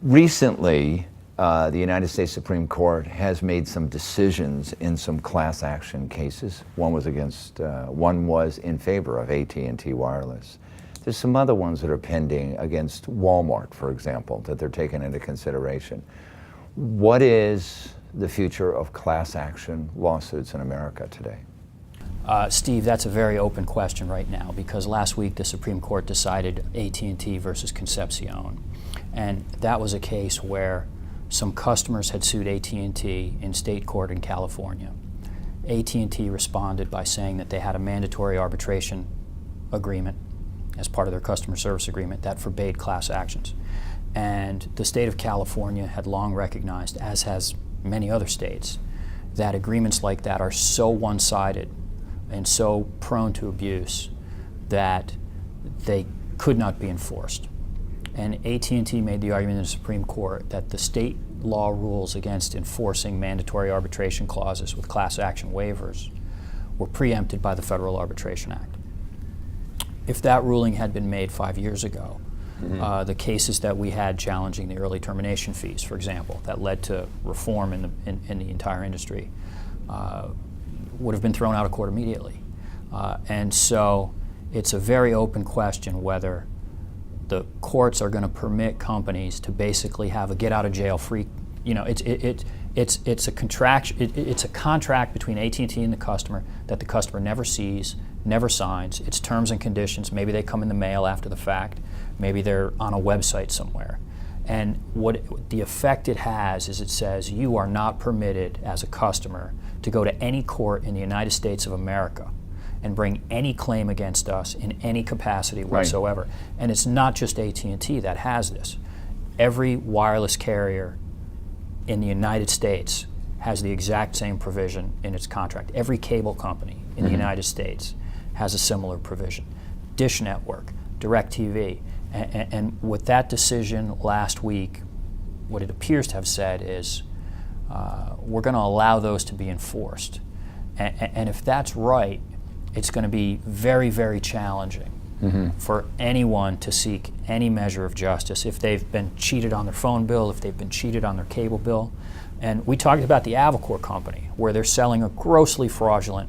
Recently, the United States Supreme Court has made some decisions in some class action cases. One was in favor of AT&T Wireless. There's some other ones that are pending against Walmart, for example, that they're taking into consideration. What is the future of class action lawsuits in America today? Steve, that's a very open question right now, because last week the Supreme Court decided AT&T versus Concepcion. And that was a case where some customers had sued AT&T in state court in California. AT&T responded by saying that they had a mandatory arbitration agreement as part of their customer service agreement that forbade class actions. And the state of California had long recognized, as has many other states, that agreements like that are so one-sided and so prone to abuse that they could not be enforced. And AT&T made the argument in the Supreme Court that the state law rules against enforcing mandatory arbitration clauses with class action waivers were preempted by the Federal Arbitration Act. If that ruling had been made 5 years ago, the cases that we had challenging the early termination fees, for example, that led to reform in the entire industry, would have been thrown out of court immediately. And so it's a very open question whether the courts are going to permit companies to basically have a get out of jail free. You know, it's a contract between AT&T and the customer that the customer never sees, never signs. It's terms and conditions. Maybe they come in the mail after the fact. Maybe they're on a website somewhere. And what the effect it has is it says you are not permitted as a customer to go to any court in the United States of America and bring any claim against us in any capacity whatsoever. Right. And it's not just AT&T that has this. Every wireless carrier in the United States has the exact same provision in its contract. Every cable company in the United States has a similar provision. Dish Network, DirecTV. And with that decision last week, what it appears to have said is we're going to allow those to be enforced. And if that's right, it's going to be very, very challenging for anyone to seek any measure of justice if they've been cheated on their phone bill, if they've been cheated on their cable bill. And we talked about the Avocor company, where they're selling a grossly fraudulent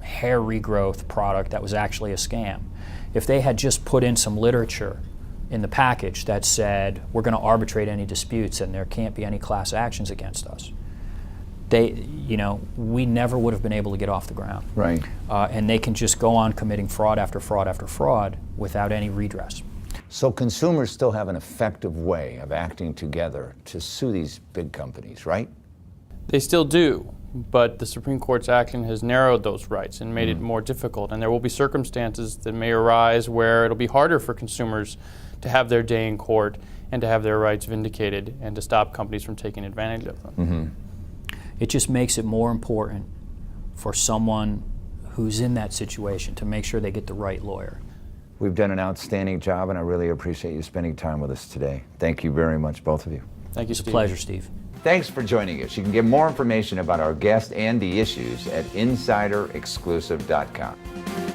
hair regrowth product that was actually a scam. If they had just put in some literature in the package that said, we're going to arbitrate any disputes and there can't be any class actions against us, we never would have been able to get off the ground. Right. And they can just go on committing fraud after fraud after fraud without any redress. So consumers still have an effective way of acting together to sue these big companies, right? They still do, but the Supreme Court's action has narrowed those rights and made it more difficult. And there will be circumstances that may arise where it'll be harder for consumers to have their day in court and to have their rights vindicated and to stop companies from taking advantage of them. It just makes it more important for someone who's in that situation to make sure they get the right lawyer. We've done an outstanding job, and I really appreciate you spending time with us today. Thank you very much, both of you. Thank you, Steve. It's a pleasure, Steve. Thanks for joining us. You can get more information about our guest and the issues at InsiderExclusive.com.